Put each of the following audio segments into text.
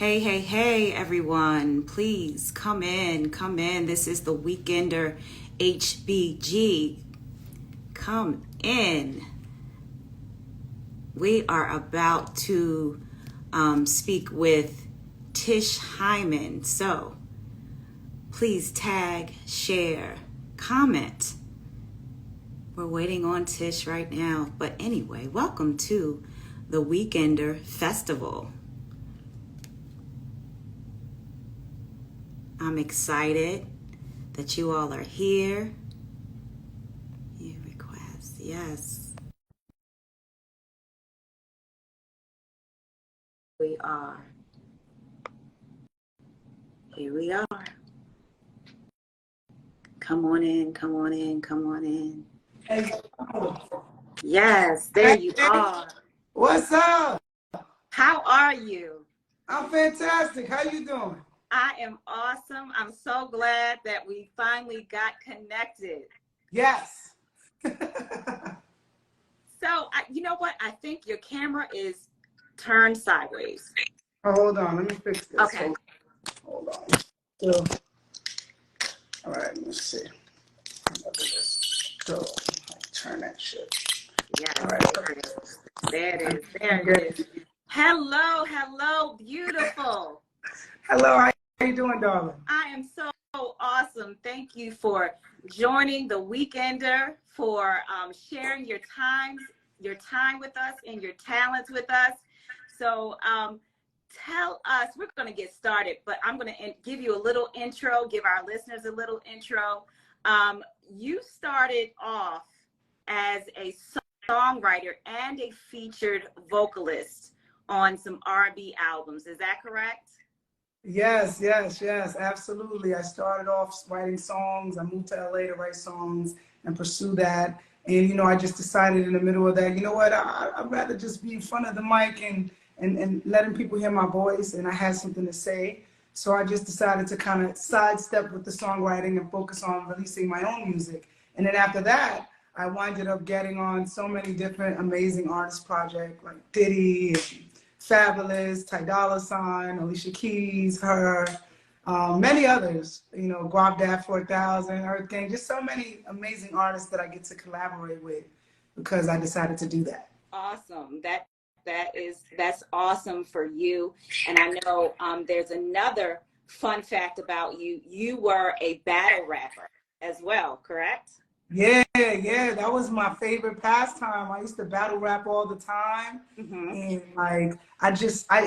Hey, hey, hey, everyone. Please come in, come in. This is the Weekender HBG. Come in. We are about to speak with Tish Hyman. So please tag, share, comment. We're waiting on Tish right now. But anyway, welcome to the Weekender Festival. I'm excited that you all are here. Your request, yes. We are. Here we are. Come on in, come on in, come on in. Hey, Yes, there you are. what's up? How are you? I'm fantastic. How you doing? I am awesome. I'm so glad that we finally got connected. Yes. So, you know what? I think your camera is turned sideways. Oh, hold on. Let me fix this. Okay. Hold on. So, all right. Let me see. So, turn that shit. Yes, All right. there it is. There it is. Hello, hello, beautiful. Hello. How you doing, darling? I am so awesome. Thank you for joining the Weekender, for sharing your time with us and your talents with us. So tell us, we're going to get started, but I'm going to give you a little intro, give our listeners a little intro. You started off as a songwriter and a featured vocalist on some R&B albums. Is that correct? Yes, absolutely. I started off writing songs. I moved to LA to write songs and pursue that. And, I just decided in the middle of that, you know what, I'd rather just be in front of the mic and letting people hear my voice, and I had something to say. So I just decided to kind of sidestep with the songwriting and focus on releasing my own music. And then after that, I winded up getting on so many different amazing artist projects like Diddy and Fabulous, Ty Dolla $ign, Alicia Keys, her, many others, Guap Dad 4000, Earth Gang, just so many amazing artists that I get to collaborate with because I decided to do that. Awesome. That's awesome for you. And I know there's another fun fact about you. You were a battle rapper as well, correct? Yeah, that was my favorite pastime. I used to battle rap all the time, and I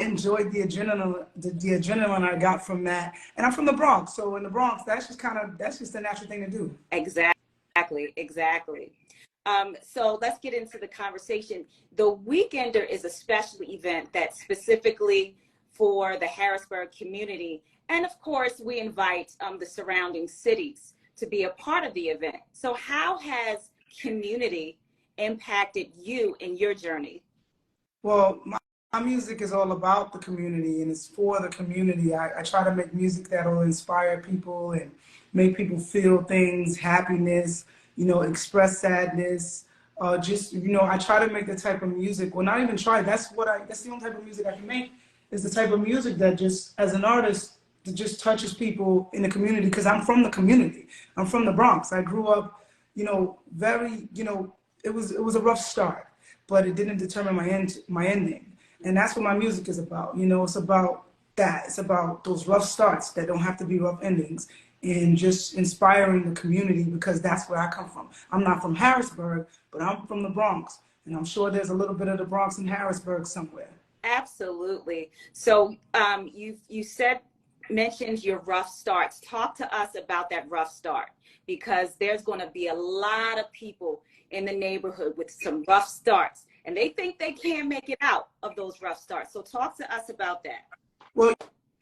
enjoyed the adrenaline I got from that. And I'm from the Bronx, so in the Bronx, that's just the natural thing to do. Exactly. So let's get into the conversation. The Weekender is a special event that's specifically for the Harrisburg community, and of course, we invite the surrounding cities to be a part of the event. So how has community impacted you in your journey? Well, my music is all about the community and it's for the community. I try to make music that will inspire people and make people feel things, happiness, express sadness. I try to make the type of music, well, not even try, that's the only type of music I can make, is the type of music that just, as an artist, that just touches people in the community, because I'm from the community. I'm from the Bronx. I grew up, it was a rough start, but it didn't determine my ending. And that's what my music is about. It's about that. It's about those rough starts that don't have to be rough endings, and just inspiring the community, because that's where I come from. I'm not from Harrisburg, but I'm from the Bronx, and I'm sure there's a little bit of the Bronx in Harrisburg somewhere. Absolutely. So you mentioned your rough starts. Talk to us about that rough start, because there's going to be a lot of people in the neighborhood with some rough starts, and they think they can't make it out of those rough starts. So talk to us about that. Well,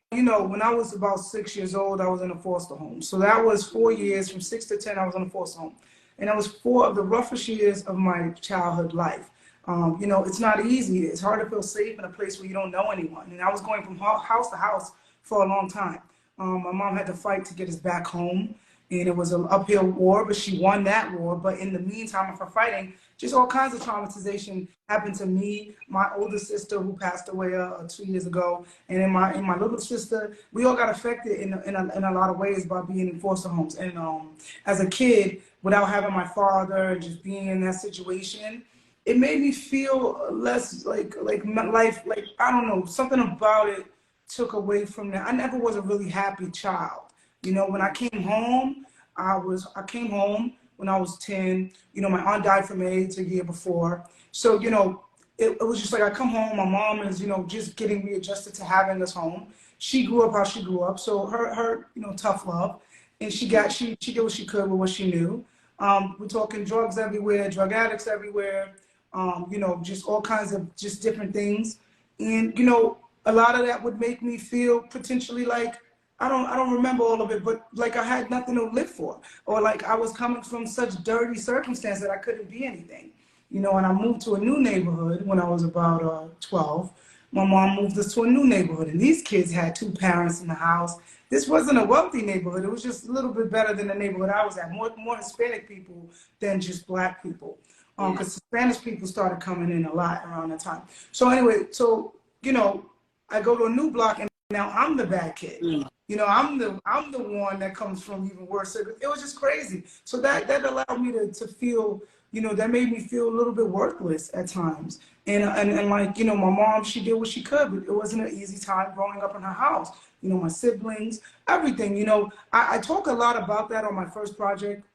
when I was about 6 years old, I was in a foster home. So that was 4 years. From 6 to 10, I was in a foster home. And that was 4 of the roughest years of my childhood life. It's not easy. It's hard to feel safe in a place where you don't know anyone. And I was going from house to house for a long time. My mom had to fight to get us back home, and it was an uphill war, but she won that war. But in the meantime of her fighting, just all kinds of traumatization happened to me, my older sister who passed away 2 years ago, and then my little sister. We all got affected in a lot of ways by being in foster homes. And as a kid, without having my father, just being in that situation, it made me feel less like my life, like, I don't know, something about it took away from that. I never was a really happy child. You know, when I came home, I came home when I was 10. You know, my aunt died from AIDS a year before. So, you know, it was just like I come home, my mom is, you know, just getting readjusted to having us home. She grew up how she grew up. So her, you know, tough love. And she did what she could with what she knew. We're talking drugs everywhere, drug addicts everywhere, you know, just all kinds of just different things. And, you know, a lot of that would make me feel potentially like, I don't remember all of it, but like I had nothing to live for, or like I was coming from such dirty circumstance that I couldn't be anything, you know. And I moved to a new neighborhood when I was about 12. My mom moved us to a new neighborhood, and these kids had 2 parents in the house. This wasn't a wealthy neighborhood. It was just a little bit better than the neighborhood I was at. More Hispanic people than just Black people, because Spanish people started coming in a lot around that time. So anyway, so you know, I go to a new block, and now I'm the bad kid. You know, I'm the one that comes from even worse. It was just crazy. So that allowed me to feel, you know, that made me feel a little bit worthless at times. And like, you know, my mom, she did what she could, but it wasn't an easy time growing up in her house. You know, my siblings, everything. You know, I talk a lot about that on my first project,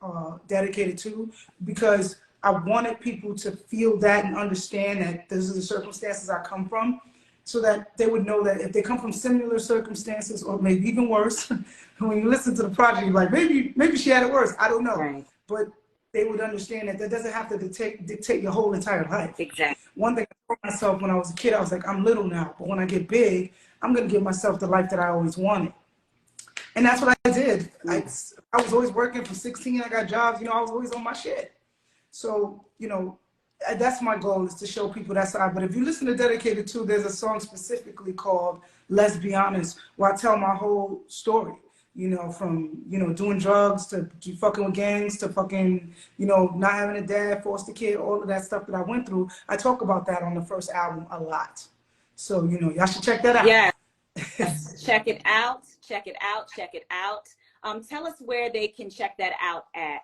Dedicated To, because I wanted people to feel that and understand that those are the circumstances I come from, so that they would know that if they come from similar circumstances, or maybe even worse, when you listen to the project, you're like, maybe she had it worse. I don't know. Right. But they would understand that doesn't have to dictate your whole entire life. Exactly. One thing I told myself when I was a kid, I was like, I'm little now, but when I get big, I'm going to give myself the life that I always wanted. And that's what I did. I was always working from 16. I got jobs. You know, I was always on my shit. So, you know, that's my goal, is to show people that side. But if you listen to Dedicated To, there's a song specifically called Let's Be Honest, where I tell my whole story, you know, from, you know, doing drugs to fucking with gangs to fucking, you know, not having a dad, foster kid, all of that stuff that I went through. I talk about that on the first album a lot. So, you know, y'all should check that out. Yeah. Check it out. Check it out. Check it out. Tell us where they can check that out at.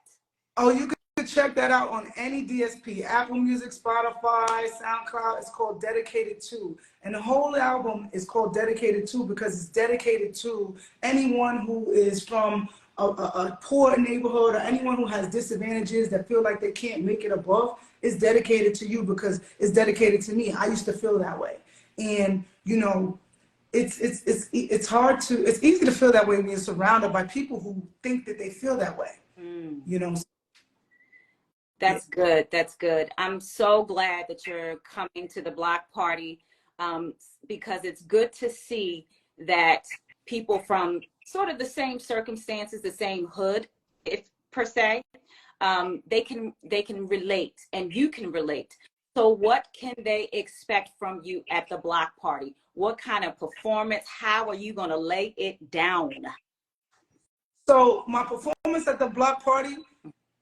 Oh, you can check that out on any DSP, Apple Music, Spotify, SoundCloud. It's called Dedicated To. And the whole album is called Dedicated To because it's dedicated to anyone who is from a poor neighborhood, or anyone who has disadvantages that feel like they can't make it above. It's dedicated to you because it's dedicated to me. I used to feel that way. And, you know, it's hard to, it's easy to feel that way when you're surrounded by people who think that they feel that way. You know. That's good. That's good. I'm so glad that you're coming to the block party, because it's good to see that people from sort of the same circumstances, the same hood, if per se, they can relate, and you can relate. So what can they expect from you at the block party? What kind of performance? How are you going to lay it down? So my performance at the block party,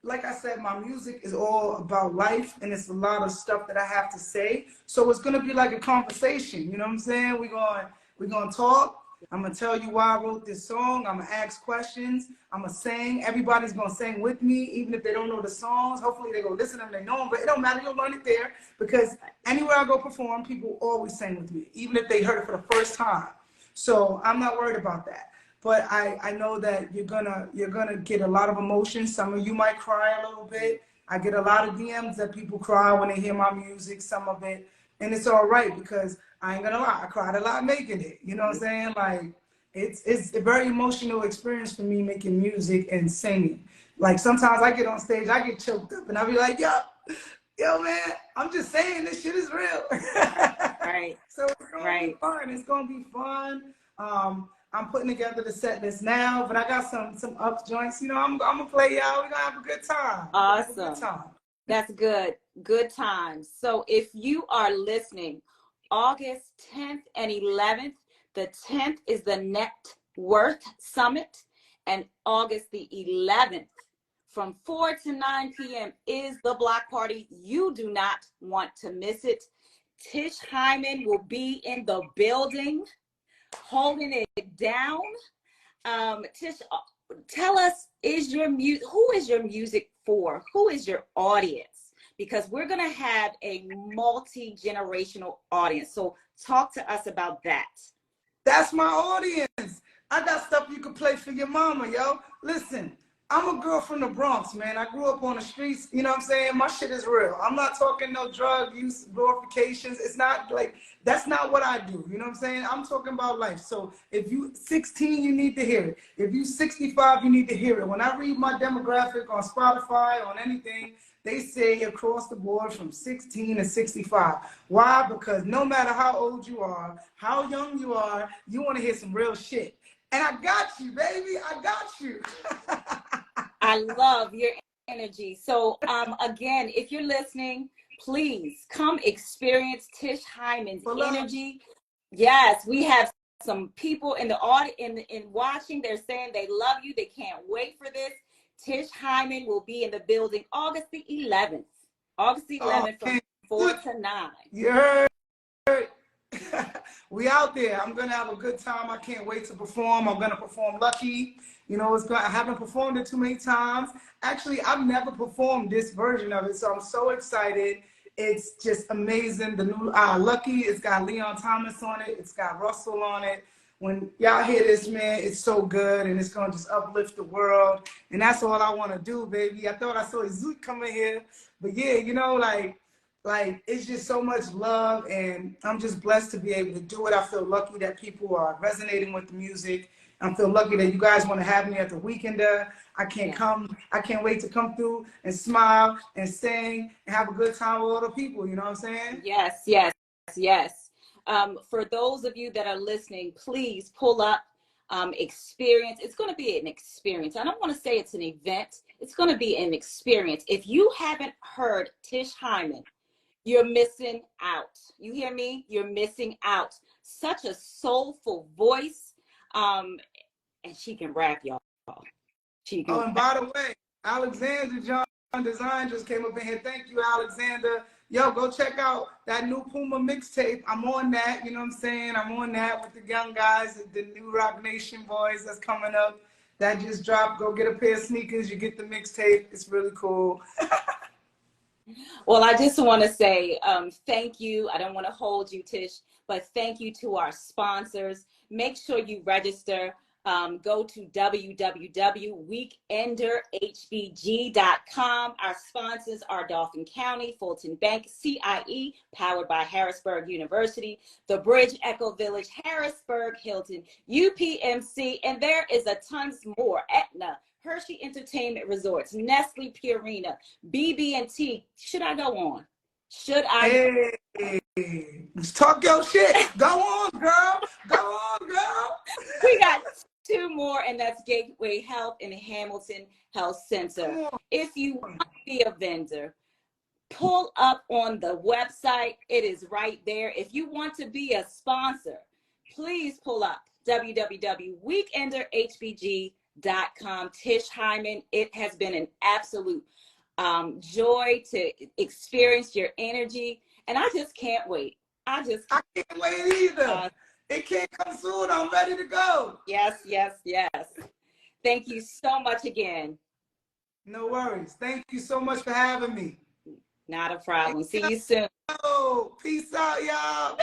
like I said, my music is all about life, and it's a lot of stuff that I have to say. So it's gonna be like a conversation. You know what I'm saying? We're gonna talk. I'm gonna tell you why I wrote this song. I'm gonna ask questions. I'm gonna sing. Everybody's gonna sing with me, even if they don't know the songs. Hopefully they go listen to them, they know them, but it don't matter. You'll learn it there, because anywhere I go perform, people always sing with me, even if they heard it for the first time. So I'm not worried about that. But I know that you're gonna get a lot of emotion. Some of you might cry a little bit. I get a lot of DMs that people cry when they hear my music, some of it. And it's all right, because I ain't gonna lie, I cried a lot making it. You know what I'm saying? Like, it's a very emotional experience for me, making music and singing. Like, sometimes I get on stage, I get choked up, and I'll be like, yo man, I'm just saying, this shit is real. Right. So it's gonna be fun. It's gonna be fun. I'm putting together the set list now, but I got some up joints. You know, I'm gonna play y'all. We're gonna have a good time. Awesome. Good time. That's good. Good times. So if you are listening, August 10th and 11th, the 10th is the Net Worth Summit, and August the 11th from 4 to 9 p.m. is the block party. You do not want to miss it. Tish Hyman will be in the building, holding it down. Tish, tell us, who is your music for? Who is your audience? Because we're going to have a multi-generational audience. So talk to us about that. That's my audience. I got stuff you can play for your mama, yo. Listen, I'm a girl from the Bronx, man. I grew up on the streets. You know what I'm saying? My shit is real. I'm not talking no drug use, glorifications. It's not like, that's not what I do. You know what I'm saying? I'm talking about life. So if you 16, you need to hear it. If you 65, you need to hear it. When I read my demographic on Spotify, on anything, they say across the board from 16 to 65. Why? Because no matter how old you are, how young you are, you want to hear some real shit. And I got you, baby. I got you. I love your energy. So again, if you're listening, please come experience Tish Hyman's energy. Yes, we have some people in the audience in watching. They're saying they love you. They can't wait for this. Tish Hyman will be in the building August the 11th. August the 11th from 4 to 9. Yeah. We out there. I'm gonna have a good time. I can't wait to perform. I'm gonna perform Lucky. You know, I haven't performed it too many times. Actually, I've never performed this version of it, so I'm so excited. It's just amazing. The new Lucky, it's got Leon Thomas on it. It's got Russell on it. When y'all hear this, man, it's so good, and it's gonna just uplift the world. And that's all I want to do, baby. I thought I saw Zoot coming here, but yeah, you know, like it's just so much love, and I'm just blessed to be able to do it. I feel lucky that people are resonating with the music. I feel lucky that you guys want to have me at the Weekender. I can't wait to come through and smile and sing and have a good time with all the people. You know what I'm saying? Yes, yes, yes. For those of you that are listening, please pull up experience. It's going to be an experience. I don't want to say it's an event. It's going to be an experience. If you haven't heard Tish Hyman, you're missing out. You hear me? You're missing out. Such a soulful voice. And she can rap, y'all. She can. Oh, and by the way, Alexander John Design just came up in here. Thank you, Alexander. Yo, go check out that new Puma mixtape. I'm on that, you know what I'm saying? I'm on that with the young guys, the new Rock Nation boys that's coming up. That just dropped. Go get a pair of sneakers. You get the mixtape. It's really cool. Well, I just want to say thank you. I don't want to hold you, Tish, but thank you to our sponsors. Make sure you register. Go to www.weekenderhbg.com. Our sponsors are Dauphin County, Fulton Bank, CIE, powered by Harrisburg University, The Bridge, Echo Village, Harrisburg, Hilton, UPMC, and there is a tons more. Aetna, Hershey Entertainment Resorts, Nestle Purina, BB&T. Should I go on? Should I? Hey, talk your shit. Go on, girl. Go on, girl. We got two more, and that's Gateway Health and Hamilton Health Center. If you want to be a vendor, pull up on the website. It is right there. If you want to be a sponsor, please pull up www.weekenderhbg.com. Tish Hyman, it has been an absolute joy to experience your energy, and I just can't wait. I can't wait either. It can't come soon. I'm ready to go. Yes, yes, yes. Thank you so much again. No worries. Thank you so much for having me. Not a problem. See you soon. Oh, peace out, y'all.